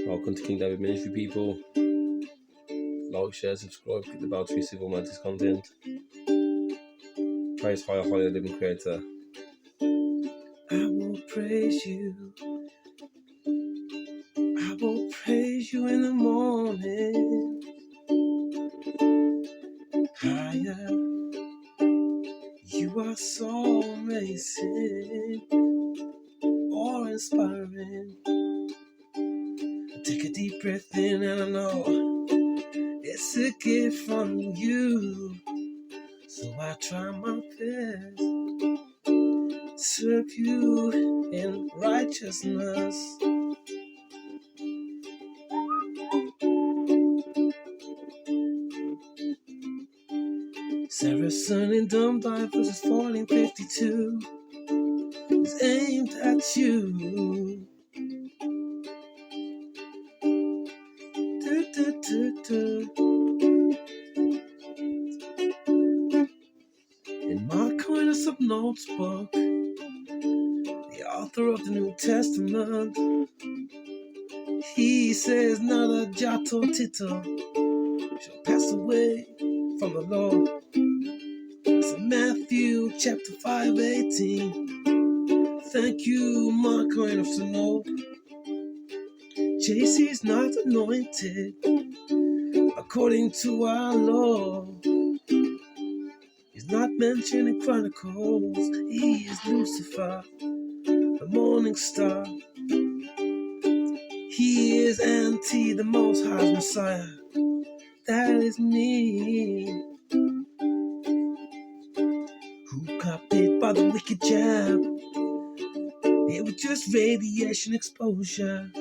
Welcome to King David Ministry, people. Like, share, subscribe, click the bell to receive all my latest content. Praise higher, higher living creator. I will praise you. I will praise you in the morning. Higher. You are so amazing. Awe-inspiring. I take a deep breath in and I know it's a gift from you. So I try my best to serve you in righteousness. Sarah's son in Dumb Diapers 1452 is aimed at you. In Mark Aquinas of Notes book, the author of the New Testament, he says not a jot or tittle shall pass away from the law. It's Matthew chapter 5:18. Thank you, Mark Aquinas to know. JC's not anointed according to our law. He's not mentioned in Chronicles. He is Lucifer, the morning star. He is anti the Most High's Messiah. That is me. Who got bit by the wicked jab? It was just radiation exposure.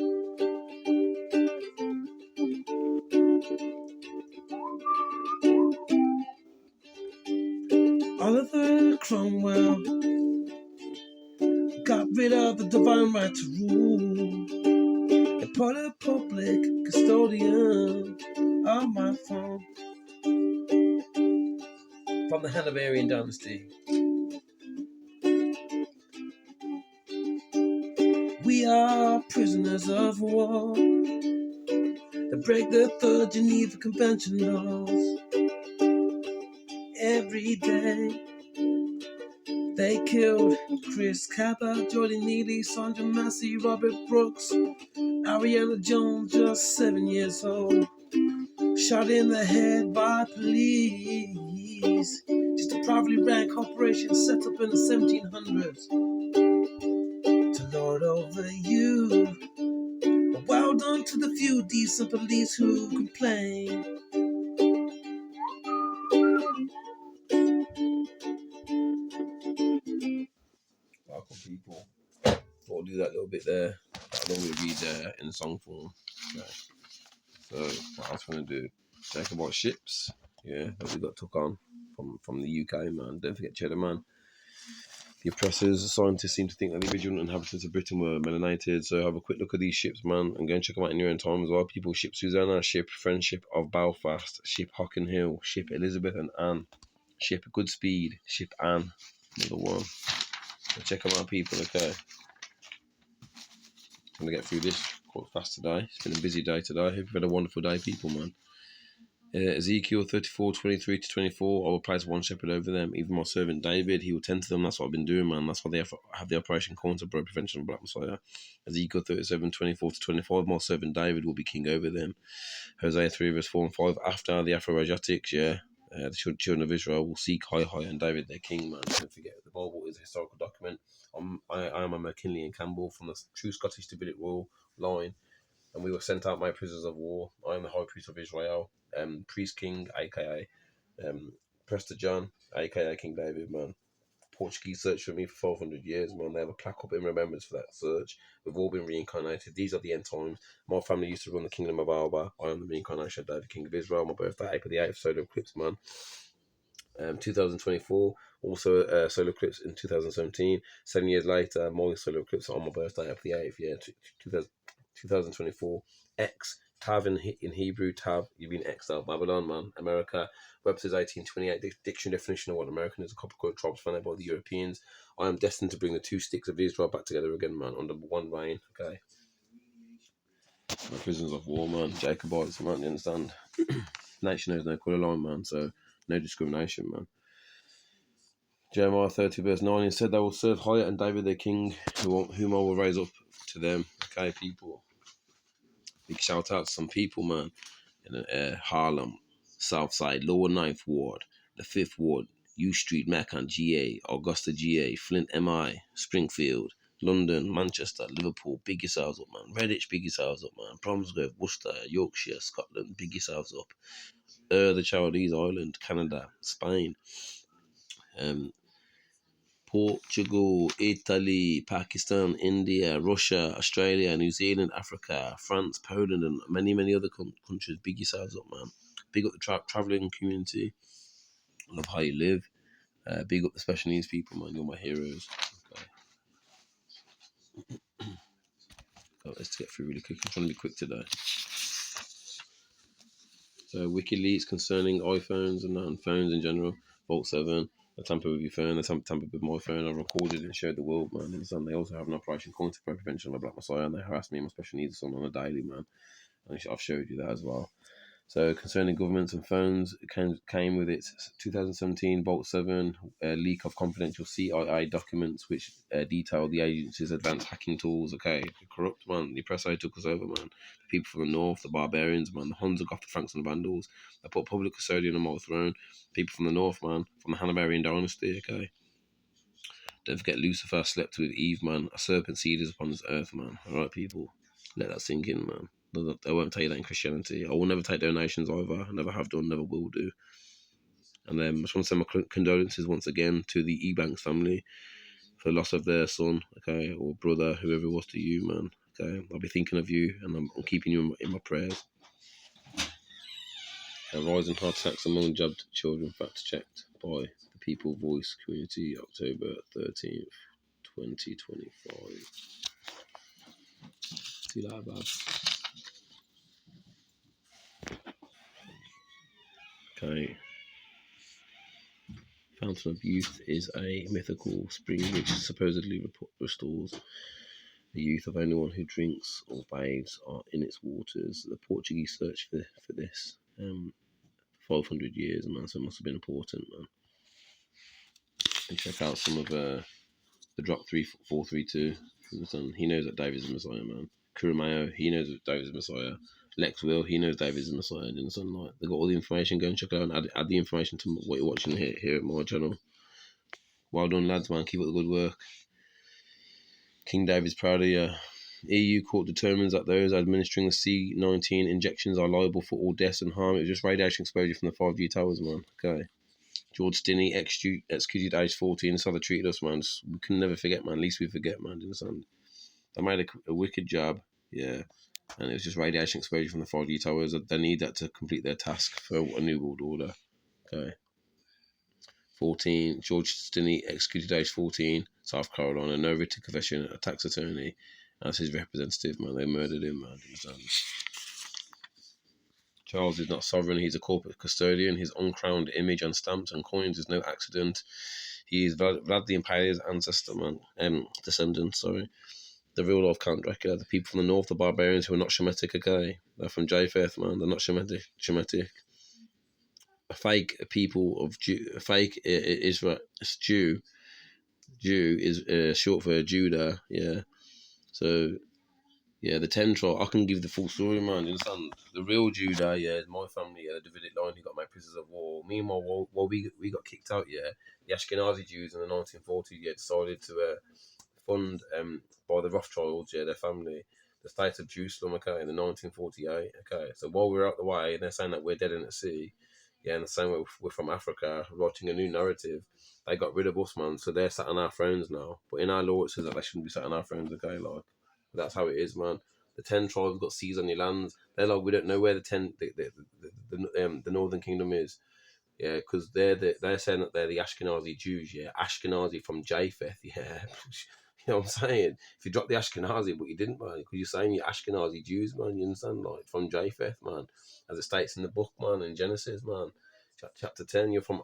Oliver Cromwell got rid of the divine right to rule and put a public custodian on my phone from the Hanoverian dynasty. We are prisoners of war that break the Third Geneva Convention laws. Every day they killed Chris Kappa, Jordan Neely, Sandra Massey, Robert Brooks, Ariana Jones, just 7 years old, shot in the head by police. Just a privately ran corporation set up in the 1700s to lord over you. But well done to the few decent police who complain. Welcome, people. I'll do that little bit there. I don't really read in song form. Okay. So what else I'm gonna do? Talk about ships. Yeah, that we got took on from the UK, man. Don't forget Cheddar, man. The oppressors, the scientists seem to think that the original inhabitants of Britain were melanated. So have a quick look at these ships, man, and go and check them out in your own time as well. People, ship Susanna, ship Friendship of Belfast, ship Hockenhill, ship Elizabeth and Anne, ship Goodspeed, ship Anne, another one. So check them out, people. Okay. I'm gonna get through this quite fast today. It's been a busy day today. Hope you've had a wonderful day, people, man. Ezekiel 34:23-24. I will place one shepherd over them, even my servant David. He will tend to them. That's what I've been doing, man. That's why they have the Operation Corner Bro Prevention of Black Messiah. Ezekiel 37:24-25. My servant David will be king over them. Hosea 3:4-5. After the Afro-Asiatics, the children of Israel will seek high and David their king, man. Don't forget, the Bible is a historical document. I am a McKinley and Campbell from the true Scottish Davidic royal line, and we were sent out by prisoners of war. I am the high priest of Israel, priest king, aka Prester John, aka King David, man. Portuguese searched for me for 1200 years, man. They have a plaque up in remembrance for that search. We've all been reincarnated. These are the end times. My family used to run the kingdom of Alba. I am the reincarnation of David, King of Israel. My birthday, April the 8th, solar eclipse, man. 2024, also solar eclipse in 2017. 7 years later, my solar eclipse on my birthday, April the 8th, 2024. X, Tav in Hebrew, Tav, you've been X'd out. Babylon, man. America, Webster's 1828 dictionary definition of what American is: a copper code tribes founded by the Europeans. I am destined to bring the two sticks of Israel back together again, man, under one reign. Okay. The prisoners of war, man. Jacobites, man. You understand? Nation knows no colour line, man. So no discrimination, man. Jeremiah 30 verse 9. Instead, they will serve higher and David their king, whom I will raise up to them. Okay, people. Big shout out to some people, man. In Harlem, Southside, Lower Ninth Ward, the 5th Ward, U Street, Macon, GA, Augusta, GA, Flint, MI, Springfield, London, Manchester, Liverpool. Big yourselves up, man. Redditch, big yourselves up, man. Bromsgrove, Worcester, Yorkshire, Scotland. Big yourselves up. The Chinese Island, Canada, Spain, Portugal, Italy, Pakistan, India, Russia, Australia, New Zealand, Africa, France, Poland, and many, many other countries. Big yourselves up, man. Big up the traveling community. Love how you live. Big up the special needs people, man. You're my heroes. Okay. Let's get through really quick. I'm trying to be quick today. So WikiLeaks concerning iPhones and phones in general. Vault 7. I tampered with your phone. I tampered with my phone. I recorded and showed the world, man. And they also have an operation calling to prevention of Black Messiah, and they harass me and my special needs son on a daily, man. And I've showed you that as well. So concerning governments and phones, it came with its 2017 Vault 7 leak of confidential CIA documents, which detail the agency's advanced hacking tools. Okay, corrupt, man. The Oppressor took us over, man. The people from the north, the barbarians, man. The Huns, the Goth, the Franks, and the Vandals. They put public custodian on my throne. People from the north, man. From the Hanoverian dynasty, okay. Don't forget Lucifer slept with Eve, man. A serpent seed is upon this earth, man. Alright, people. Let that sink in, man. They won't tell you that in Christianity. I will never take donations either. I never have done, never will do. And then I just want to send my condolences once again to the Ebanks family for the loss of their son, okay, or brother, whoever it was to you, man. Okay, I'll be thinking of you, and I'm keeping you in my prayers. Rising heart attacks among jabbed children, fact checked by the People Voice Community, October 13th, 2025. See you later, bad. Okay. Fountain of Youth is a mythical spring which supposedly restores the youth of anyone who drinks or bathes in its waters. The Portuguese searched for this 500 years, man, so it must have been important, man. And check out some of the drop 3432 from the Sun. He knows that David's the Messiah, man. Kurumayo, he knows that David's the Messiah. Lex Will, he knows David's the Messiah in the sunlight. They got all the information. Go and check it out and add the information to what you're watching here at my channel. Well done, lads, man. Keep up the good work. King David's proud of you. EU court determines that those administering the C-19 injections are liable for all deaths and harm. It was just radiation exposure from the 5G towers, man. Okay. George Stinney, executed age 14. That's how they treated us, man. We can never forget, man. At least we forget, man. Do you understand? They made a wicked job, yeah. And it was just radiation exposure from the 5G towers. They need that to complete their task for a new world order. Okay. 14, George Stinney, executed age 14, South Carolina, no written confession, a tax attorney, as his representative, man. They murdered him, man. Charles is not sovereign, he's a corporate custodian. His uncrowned image on stamps and coins is no accident. He is Vlad the Imperial's ancestor, man. Descendant, sorry. The real life Count Dracula. The people from the north, the barbarians who are not Shemitic, okay? They're from Japheth, man. They're not Shemitic. A fake people of Jew, a fake Israel, Jew is short for Judah, yeah. So, yeah, the 10 tribe, I can give the full story, man. You understand? The real Judah, yeah, is my family, the Davidic line, who got made prisoners of war. Meanwhile, while we got kicked out, yeah, the Ashkenazi Jews in the 1940s, yeah, decided to fund, by the Rothschilds, yeah, their family, the state of Jerusalem, okay, in the 1948, okay. So while we're out the way, and they're saying that we're dead in the sea, yeah, and the same way we're from Africa, writing a new narrative, they got rid of us, man. So they're sat on our thrones now. But in our law, it says that they shouldn't be sat on our thrones, okay? Like, that's how it is, man. The 10 tribes got seas on your lands. They're like, we don't know where the northern kingdom is. Yeah, because they're saying that they're the Ashkenazi Jews, yeah. Ashkenazi from Japheth, yeah. You know what I'm saying? If you drop the Ashkenazi, but you didn't, man, because you're saying you're Ashkenazi Jews, man, you understand? Like, from Japheth, man. As it states in the book, man, in Genesis, man. Chapter 10, you're from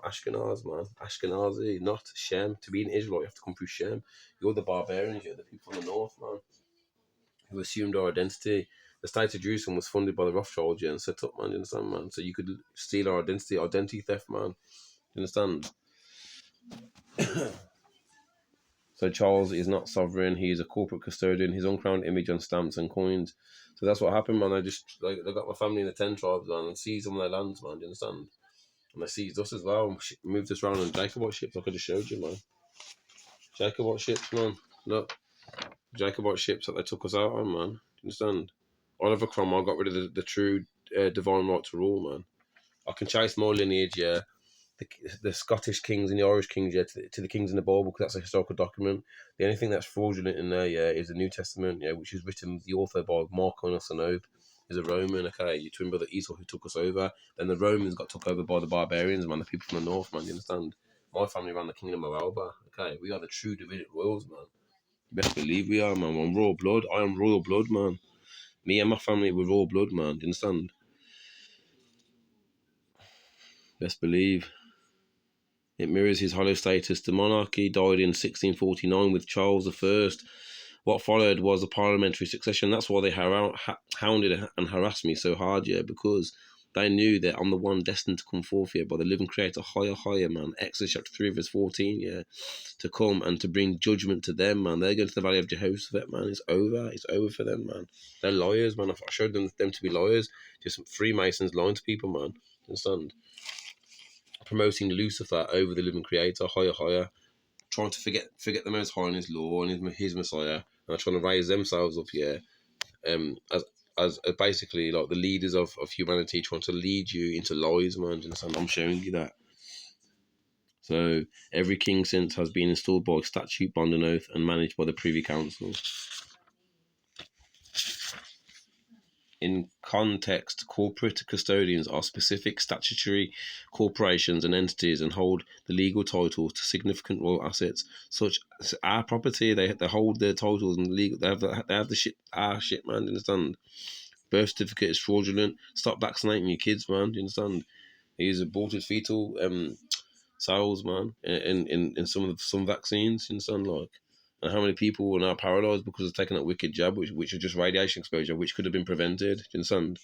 Ashkenaz, man. Ashkenazi, not Shem. To be an Israelite, you have to come through Shem. You're the barbarians, you're the people from the north, man, who assumed our identity. the state of Jerusalem was funded by the Rothschilds, yeah, and set up, man. You understand, man? So you could steal our identity theft, man. You understand? So Charles is not sovereign. He is a corporate custodian. His uncrowned image on stamps and coins. So that's what happened, man. I just they got my family in the 10 tribes, man, and seized some of their lands, man. Do you understand? And they seized us as well. And moved us around on Jacobite ships. Like I just showed you, man. Jacobite ships, man. Look, Jacobite ships that they took us out on, man. Do you understand? Oliver Cromwell got rid of the true divine right to rule, man. I can chase my lineage, yeah, the Scottish kings and the Irish kings, yeah, to the kings in the Bible, because that's a historical document. The only thing that's fraudulent in there, yeah, is the New Testament, yeah, which is written, the author by Marcus and Oath is a Roman, okay, your twin brother Esau who took us over. Then the Romans got took over by the barbarians, man, the people from the north, man, you understand? My family ran the kingdom of Alba, okay, we are the true Davidic royals, man. You best believe we are, man. I'm royal blood. I am royal blood, man. Me and my family were royal blood, man. Do you understand? Best believe. It mirrors his hollow status. The monarchy died in 1649 with Charles I. What followed was a parliamentary succession. That's why they hounded and harassed me so hard, yeah, because they knew that I'm the one destined to come forth here by the living creator, higher, man. Exodus chapter 3, verse 14, yeah, to come and to bring judgment to them, man. They're going to the valley of Jehoshaphat, man. It's over. It's over for them, man. They're liars, man. I showed them to be liars. Just Freemasons lying to people, man. Understand? Promoting Lucifer over the living creator, higher, trying to forget the Most High and His law and His Messiah, and trying to raise themselves up here, as basically like the leaders of humanity, trying to lead you into lies, man. And I'm showing you that. So every king since has been installed by statute, bond, and oath, and managed by the Privy Council. In context, corporate custodians are specific statutory corporations and entities and hold the legal titles to significant royal assets, such as our property. They hold their titles and legal. They have the shit. Our shit, man. Do you understand? Birth certificate is fraudulent. Stop vaccinating your kids, man. Do you understand? He's aborted fetal cells, man. In some vaccines, you understand, like. And how many people are now paralysed because of taking that wicked jab, which is just radiation exposure, which could have been prevented. Do you understand?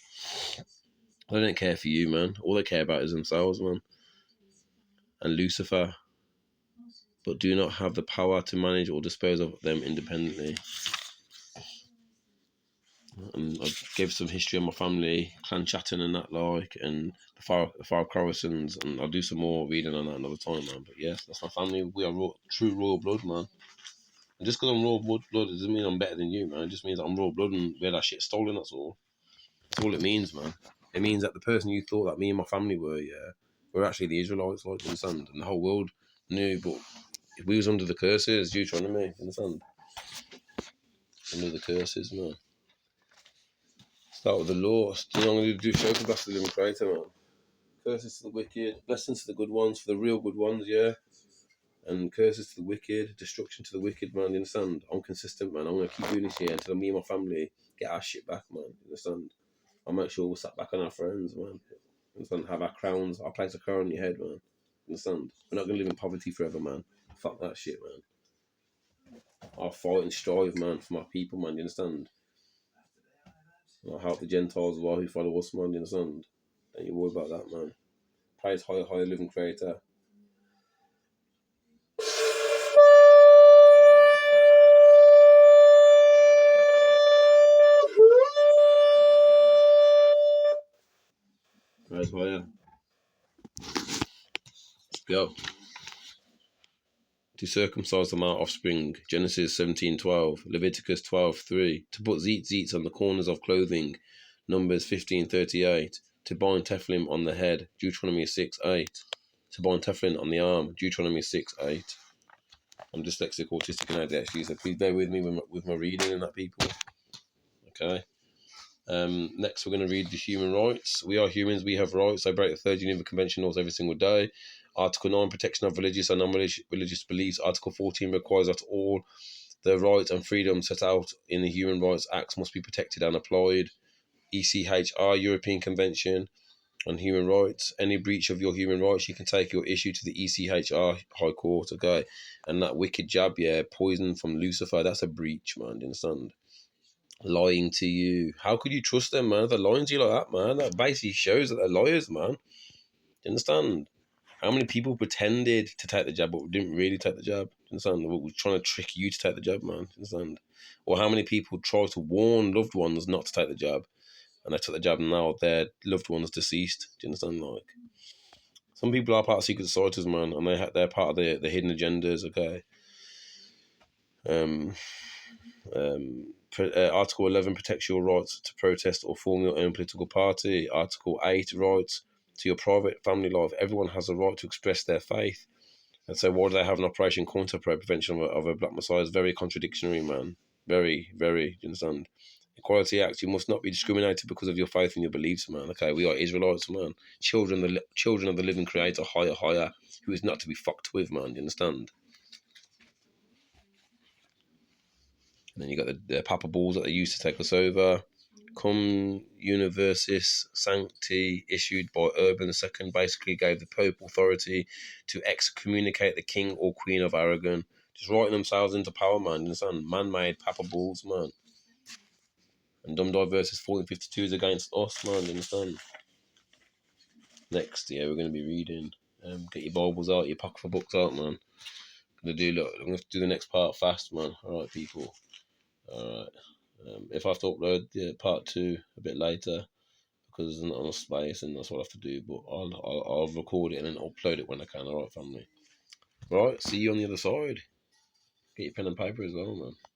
They don't care for you, man. All they care about is themselves, man. And Lucifer, but do not have the power to manage or dispose of them independently. And I gave some history of my family, clan chatting and that, like, and the Far Coruscands, and I'll do some more reading on that another time, man. But yes, that's my family. We are true royal blood, man. And just because I'm royal blood, it doesn't mean I'm better than you, man. It just means I'm royal blood and we had our shit stolen, that's all. That's all it means, man. It means that the person you thought that me and my family were, yeah, were actually the Israelites, like, you understand? And the whole world knew, but we was under the curses, Deuteronomy, you understand? Under the curses, man. Start with the law. You know, I'm going to do Shoka Blast to the living creator, man. Curses to the wicked, blessings to the good ones, for the real good ones, yeah. And curses to the wicked, destruction to the wicked, man. You understand? I'm consistent, man. I'm going to keep doing this here until me and my family get our shit back, man. You understand? I'll make sure we're sat back on our thrones, man. You understand? Have our crowns. I'll place a crown on your head, man. You understand? We're not going to live in poverty forever, man. Fuck that shit, man. I'll fight and strive, man, for my people, man. You understand? I'll help the Gentiles as well who follow us, man. You understand? Don't you worry about that, man. Praise higher, living creator. Praise higher. Let's go. To circumcise them our offspring, Genesis 17:12, Leviticus 12:3. To put tzitzits on the corners of clothing, Numbers 15:38. To bind tefillin on the head, Deuteronomy 6:8. To bind tefillin on the arm, Deuteronomy 6:8. I'm dyslexic, autistic, and ADHD, so please bear with me with my reading and that, people. Okay. Next, we're going to read the human rights. We are humans, we have rights. I break the Third Geneva Convention laws every single day. Article 9, protection of religious and non-religious beliefs. Article 14 requires that all the rights and freedoms set out in the Human Rights Acts must be protected and applied. ECHR, European Convention on Human Rights. Any breach of your human rights, you can take your issue to the ECHR High Court, okay? And that wicked jab, yeah, poison from Lucifer, that's a breach, man, do you understand? lying to you. How could you trust them, man? If they're lying to you like that, man, that basically shows that they're liars, man. Do you understand? How many people pretended to take the jab but didn't really take the jab? Do you understand? We're trying to trick you to take the jab, man. Do you understand? Or how many people tried to warn loved ones not to take the jab and they took the jab and now their loved ones deceased? Do you understand? Like, some people are part of secret societies, man, and they're part of the hidden agendas, okay? Um, Article 11 protects your rights to protest or form your own political party. Article 8, rights to your private family life. Everyone has a right to express their faith. And so why do they have an Operation Counterpro prevention of a black messiah? Is very contradictory, man. Very, very, do you understand? Equality Act, you must not be discriminated because of your faith and your beliefs, man. Okay, we are Israelites, man. Children of the living creator, higher, higher, who is not to be fucked with, man. Do you understand? And then you got the Papa Balls that they used to take us over. Cum Universis Sancti, issued by Urban II, basically gave the Pope authority to excommunicate the King or Queen of Aragon. Just writing themselves into power, man. You understand? Man-made Papa Balls, man. And Dumb versus 1452 is against us, man. You understand? Next, yeah, we're going to be reading. Get your Bibles out, your pocket for books out, man. I'm going to do the next part fast, man. All right, people. All right. If I have to upload part 2 a bit later because there's not enough space and that's what I have to do, but I'll record it and then upload it when I can. All right, family. All right, see you on the other side. Get your pen and paper as well, man.